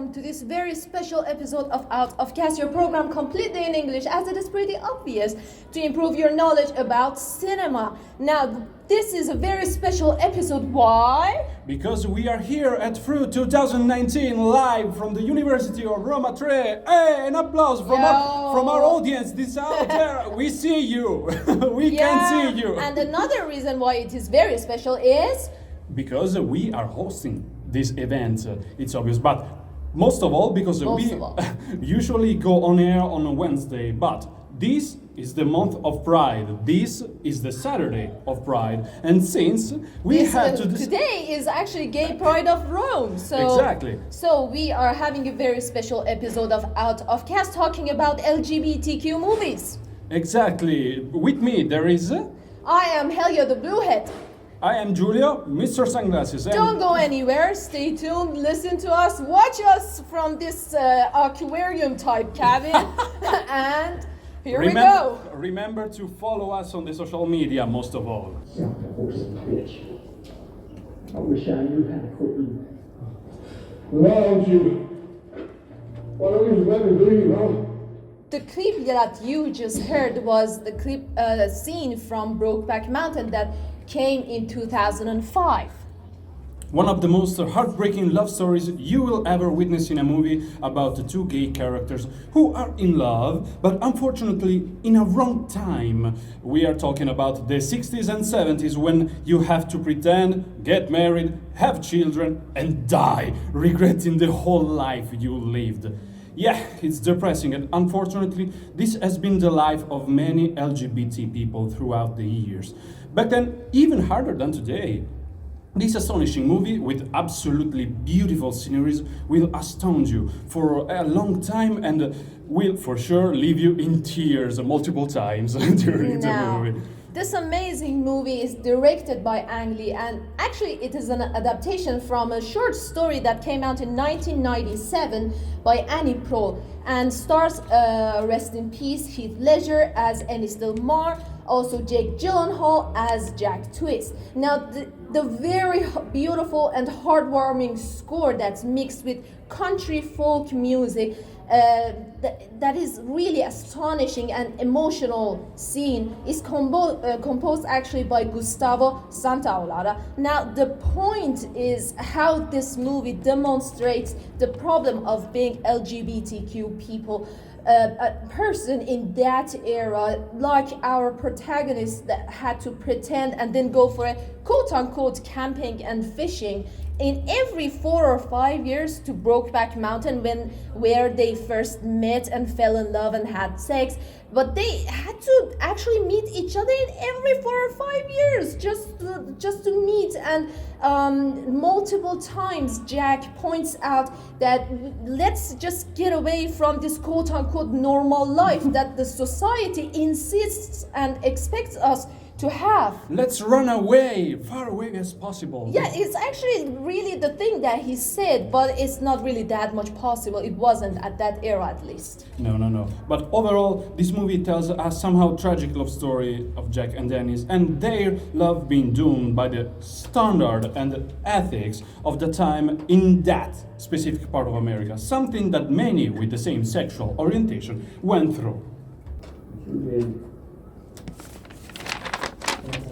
welcome to this very special episode of Out of Cast, your program completely in English, as it is pretty obvious, to improve your knowledge about cinema. Now, this is a very special episode. Why? Because we are here at FRU 2019 live from the University of Roma Tre. Hey, an applause from our audience. This out there, we see you. we can see you. And another reason why it is very special is because we are hosting this event. It's obvious, but most of all because we usually go on air on a Wednesday, but this is the month of Pride. This is the Saturday of Pride, and since we had to today is actually Gay Pride of Rome, so we are having a very special episode of Out of Cast talking about LGBTQ movies. Exactly. With me there is I am Helia the Bluehead. I am Giulio, Mr. Sunglasses. Don't go anywhere. Stay tuned. Listen to us. Watch us from this aquarium type cabin. And here we go. Remember to follow us on the social media, most of all. I wish I knew how to cook you. Why don't you let me do you wrong? The clip that you just heard was the clip scene from Brokeback Mountain that came in 2005. One of the most heartbreaking love stories you will ever witness in a movie about the two gay characters who are in love, but unfortunately in a wrong time. We are talking about the 60s and 70s, when you have to pretend, get married, have children, and die, regretting the whole life you lived. Yeah, it's depressing, and unfortunately this has been the life of many LGBT people throughout the years. Back then, even harder than today. This astonishing movie with absolutely beautiful sceneries will astound you for a long time and will for sure leave you in tears multiple times during the movie. This amazing movie is directed by Ang Lee, and actually it is an adaptation from a short story that came out in 1997 by Annie Proulx and stars, rest in peace, Heath Ledger as Ennis Del Mar, also Jake Gyllenhaal as Jack Twist. Now the very beautiful and heartwarming score that's mixed with country folk music, that is really astonishing and emotional scene is composed actually by Gustavo Santaolalla. Now the point is how this movie demonstrates the problem of being LGBTQ people, a person in that era, like our protagonist that had to pretend and then go for a quote-unquote camping and fishing in every 4 or 5 years to Brokeback Mountain, where they first met and fell in love and had sex. But they had to actually meet each other in every 4 or 5 years just to meet. And multiple times Jack points out that let's just get away from this quote-unquote normal life that the society insists and expects us to have. Let's run away, far away as possible. Yeah, it's actually really the thing that he said, but it's not really that much possible. It wasn't at that era, at least. No. But overall, this movie tells a somehow tragic love story of Jack and Dennis and their love being doomed by the standard and ethics of the time in that specific part of America. Something that many with the same sexual orientation went through.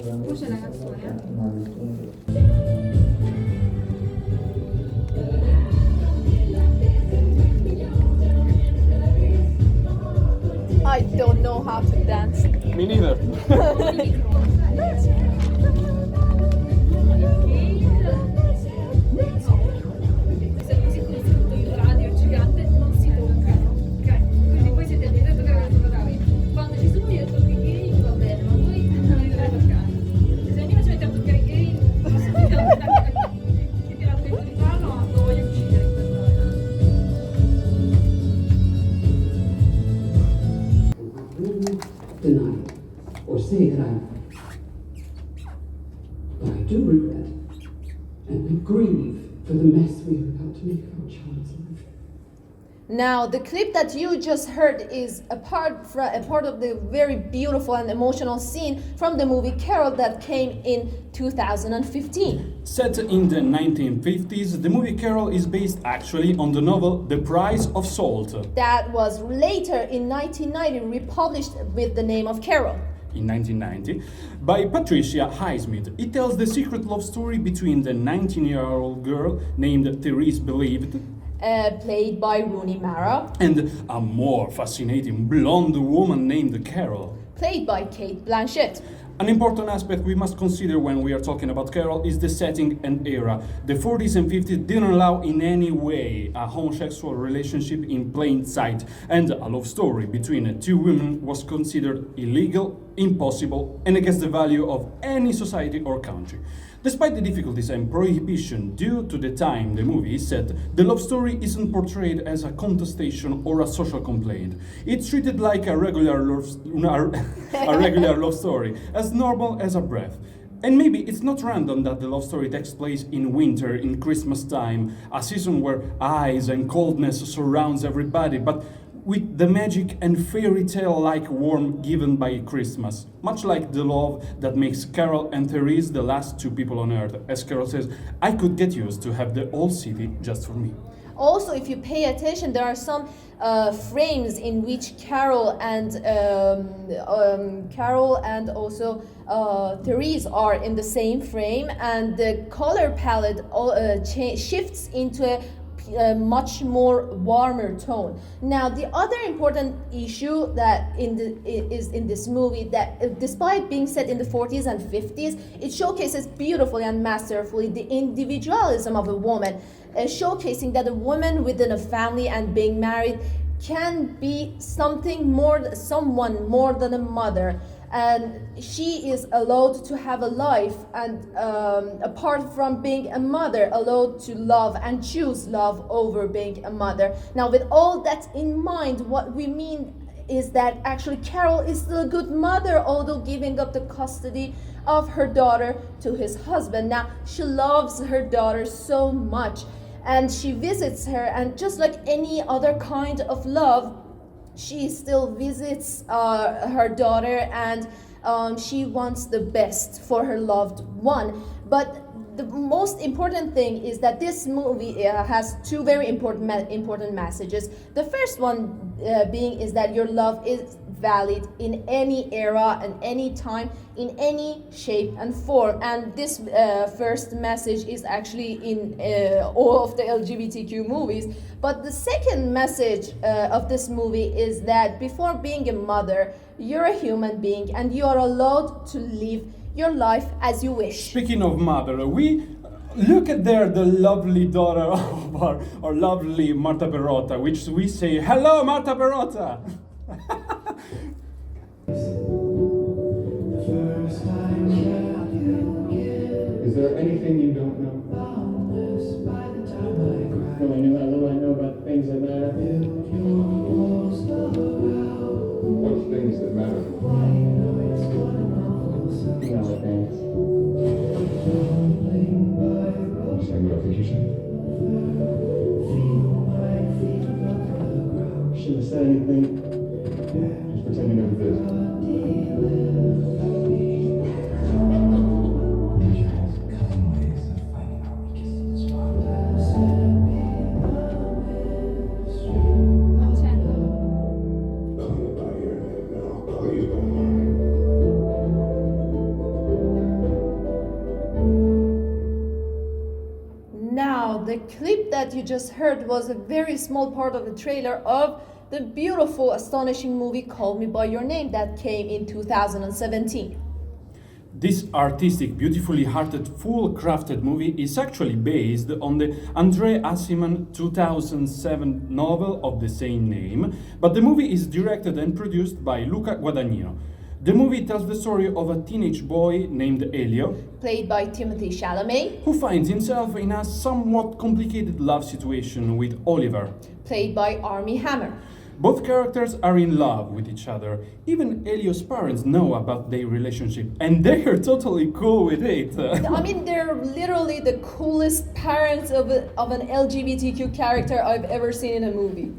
Voce la canzone. I don't know how to dance. Me neither. Se così costruito il radio gigante non si toccano, ok? Quindi voi siete abituati a toccare il fotogrammi. Quando ci sono io tocco i gay va bene, ma voi non li dovete toccare. Se ognuno ci mette a toccare i gay, posso dire che tirato il di farlo, ma lo voglio uccidere in questo momento. Deny or say that but I do regret and grieve for the mess we are about to make of our child's life. Now, the clip that you just heard is a part of the very beautiful and emotional scene from the movie Carol that came in 2015. Set in the 1950s, the movie Carol is based actually on the novel The Price of Salt. That was later in 1990 republished with the name of Carol. In 1990, by Patricia Highsmith. It tells the secret love story between the 19-year-old girl named Therese Believed Played by Rooney Mara, and a more fascinating blonde woman named Carol. played by Kate Blanchett. An important aspect we must consider when we are talking about Carol is the setting and era. The 40s and 50s didn't allow in any way a homosexual relationship in plain sight, and a love story between two women was considered illegal, impossible, and against the value of any society or country. Despite the difficulties and prohibition due to the time the movie is set, the love story isn't portrayed as a contestation or a social complaint. It's treated like a regular love story, as normal as a breath. And maybe it's not random that the love story takes place in winter, in Christmas time, a season where ice and coldness surrounds everybody, but with the magic and fairy tale-like warmth given by Christmas, much like the love that makes Carol and Therese the last two people on earth. As Carol says, I could get used to have the whole city just for me. Also, if you pay attention, there are some frames in which Carol and also Therese are in the same frame, and the color palette shifts into a much more warmer tone. Now, the other important issue that is in this movie, that despite being set in the 40s and 50s, it showcases beautifully and masterfully the individualism of a woman, showcasing that a woman within a family and being married can be someone more than a mother. And she is allowed to have a life, and apart from being a mother, allowed to love and choose love over being a mother. Now, with all that in mind, what we mean is that actually Carol is still a good mother, although giving up the custody of her daughter to his husband. Now, she loves her daughter so much, and she visits her, and just like any other kind of love, she still visits her daughter, and she wants the best for her loved one. But the most important thing is that this movie has two very important messages. The first one being is that your love is valid in any era and any time, in any shape and form. And this first message is actually in all of the LGBTQ movies. But the second message of this movie is that before being a mother, you're a human being and you are allowed to live your life as you wish. Speaking of mother, we look at there the lovely daughter of our lovely Marta Perotta, which we say, hello Marta Perotta! Is there anything you don't know? Well, I know how little I know about things that matter. What things that matter? You know what things. You saying what I think you said? Shouldn't have said anything. Just pretend you never did. Now, the clip that you just heard was a very small part of the trailer of the beautiful, astonishing movie Call Me By Your Name that came in 2017. This artistic, beautifully hearted, full-crafted movie is actually based on the André Aciman 2007 novel of the same name, but the movie is directed and produced by Luca Guadagnino. The movie tells the story of a teenage boy named Elio, Played by Timothée Chalamet, who finds himself in a somewhat complicated love situation with Oliver. played by Armie Hammer. Both characters are in love with each other. Even Elio's parents know about their relationship, and they're totally cool with it. I mean, they're literally the coolest parents of an LGBTQ character I've ever seen in a movie.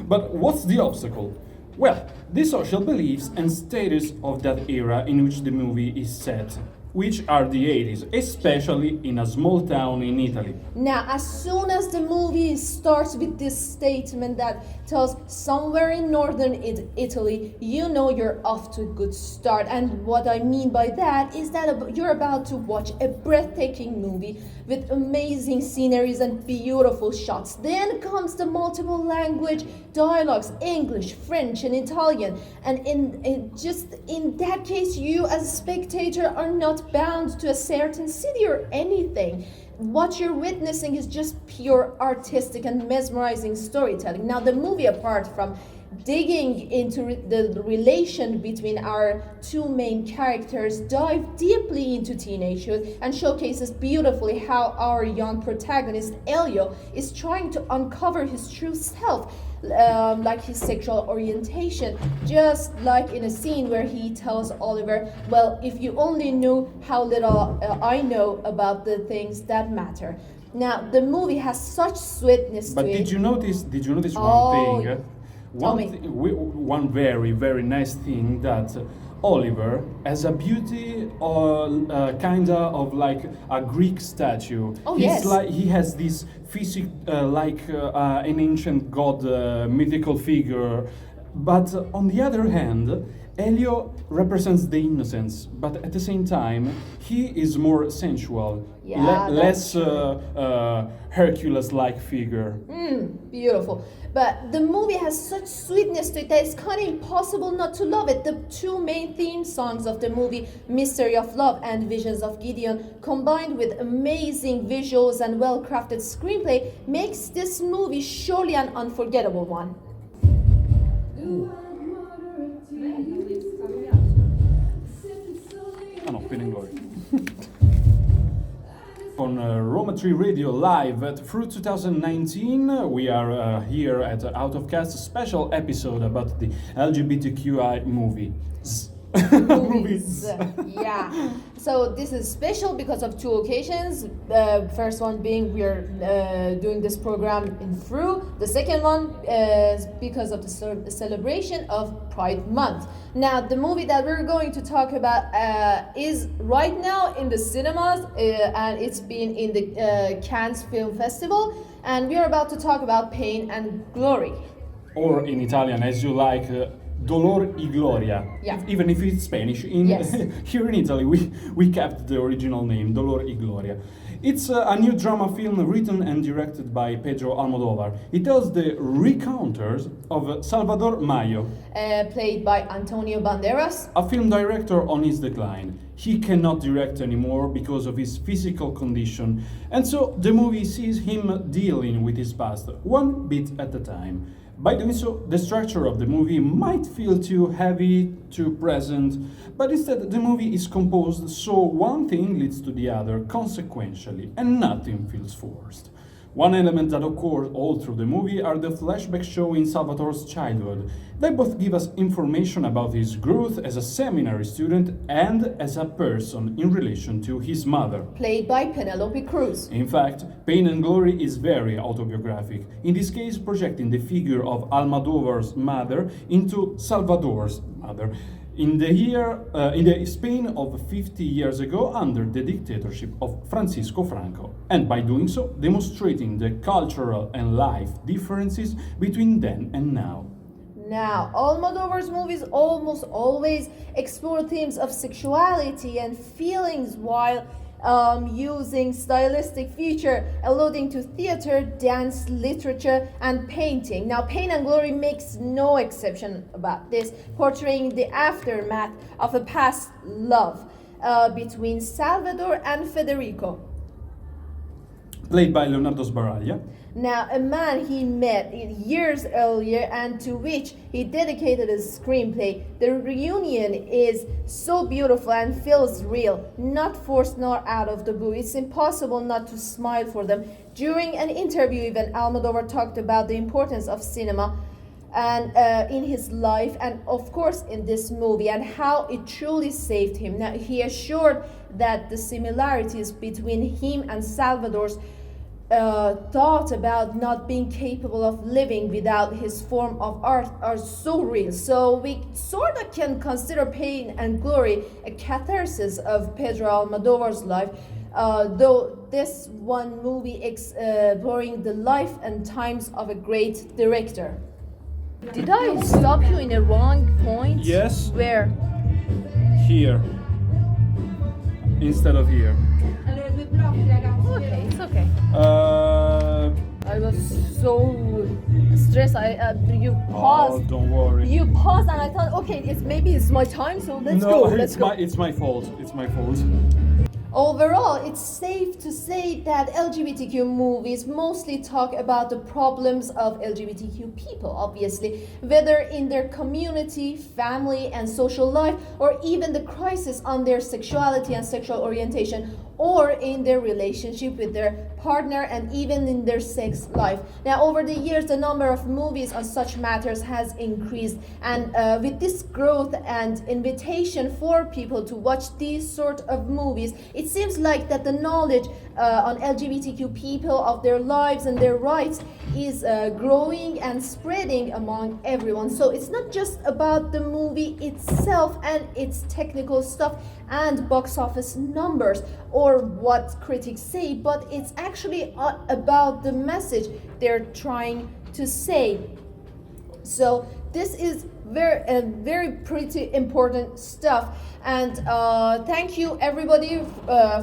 But what's the obstacle? Well, the social beliefs and status of that era in which the movie is set, which are the 80s, especially in a small town in Italy. Now, as soon as the movie starts with this statement that tells somewhere in northern Italy, you know you're off to a good start. And what I mean by that is that you're about to watch a breathtaking movie with amazing sceneries and beautiful shots. Then comes the multiple language dialogues, English, French, and Italian. And in that case, you as a spectator are not bound to a certain city or anything. What you're witnessing is just pure artistic and mesmerizing storytelling. Now, the movie, apart from digging into the relation between our two main characters, dive deeply into teenagehood and showcases beautifully how our young protagonist Elio is trying to uncover his true self, like his sexual orientation, just like in a scene where he tells Oliver, well, if you only knew how little I know about the things that matter. Now, the movie has such sweetness But to it. did you notice Oh, one thing? tell me. One very, very nice thing that Oliver has a beauty kinda of like a Greek statue. Oh, He's yes. like he has this physique like an ancient god mythical figure. But on the other hand, Elio represents the innocence, but at the same time, he is more sensual, Yeah, less Hercules-like figure. Beautiful. But the movie has such sweetness to it that it's kind of impossible not to love it. The two main theme songs of the movie, Mystery of Love and Visions of Gideon, combined with amazing visuals and well-crafted screenplay, makes this movie surely an unforgettable one. Ah no, Pain and Glory. On Roma Tre Radio live at FRU 2019, we are here at Out of Cast, a special episode about the LGBTQI movies. Movies. Yeah. So this is special because of two occasions. First one being we're doing this program in FRU. The second one is because of the celebration of Pride Month. Now, the movie that we're going to talk about is right now in the cinemas, and it's been in the Cannes Film Festival. And we are about to talk about Pain and Glory. Or in Italian, as you like, Dolor y Gloria. Yeah. Even if it's Spanish. Yes. Here in Italy, we kept the original name, Dolor y Gloria. It's a new drama film written and directed by Pedro Almodovar. It tells the recounters of Salvador Mayo, Played by Antonio Banderas. a film director on his decline. He cannot direct anymore because of his physical condition, and so the movie sees him dealing with his past, one bit at a time. By doing so, the structure of the movie might feel too heavy, too present, but instead the movie is composed so one thing leads to the other consequentially, and nothing feels forced. One element that occurs all through the movie are the flashbacks showing Salvatore's childhood. They both give us information about his growth as a seminary student and as a person in relation to his mother. Played by Penelope Cruz. In fact, Pain and Glory is very autobiographic, in this case projecting the figure of Almodovar's mother into Salvador's mother. In the Spain of 50 years ago under the dictatorship of Francisco Franco, and by doing so demonstrating the cultural and life differences between then and now. Now, Almodovar's movies almost always explore themes of sexuality and feelings while using stylistic feature alluding to theater, dance, literature, and painting. Now, Pain and Glory makes no exception about this, portraying the aftermath of a past love between Salvador and Federico. Played by Leonardo Sbaraglia. Now, a man he met years earlier and to which he dedicated his screenplay. The reunion is so beautiful and feels real, not forced nor out of the blue. It's impossible not to smile for them. During an interview, even Almodovar talked about the importance of cinema and in his life, and of course in this movie, and how it truly saved him. Now, he assured that the similarities between him and Salvador's thought about not being capable of living without his form of art are so real. So we sort of can consider Pain and Glory a catharsis of Pedro Almodovar's life, though this one movie exploring the life and times of a great director. Did I stop you in a wrong point? Yes. Where? Here. Instead of here. Allora, due blocchi, ragazzi. Okay, it's okay. I was so stressed. You Oh, paused. don't worry. You paused, and I thought, okay, it's my time, so let's no, go. Let's go. it's my fault. It's my fault. Overall, it's safe to say that LGBTQ movies mostly talk about the problems of LGBTQ people, obviously, whether in their community, family, and social life, or even the crisis on their sexuality and sexual orientation, or in their relationship with their partner, and even in their sex life. Now, over the years, the number of movies on such matters has increased, and with this growth and invitation for people to watch these sort of movies, it seems like that the knowledge on LGBTQ people of their lives and their rights is growing and spreading among everyone. So it's not just about the movie itself and its technical stuff and box office numbers or what critics say, but it's actually about the message they're trying to say. So this is very pretty important stuff, and thank you everybody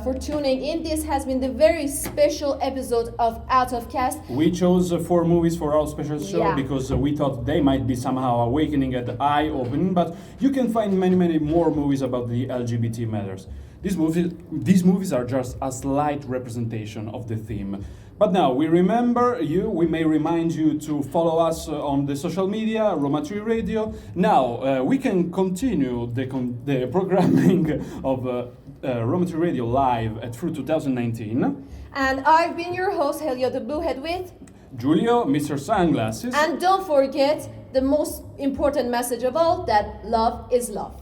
for tuning in. This has been the very special episode of Out of Cast. We chose 4 movies for our special show Yeah. because we thought they might be somehow awakening and eye-opening, but you can find many more movies about the LGBT matters. These movies are just a slight representation of the theme. But now, we may remind you to follow us on the social media, Roma Tre Radio. Now, we can continue the programming of Roma Tre Radio live at FRU 2019. And I've been your host, Helio the Bluehead, with Giulio, Mr. Sunglasses. and don't forget the most important message of all, that love is love.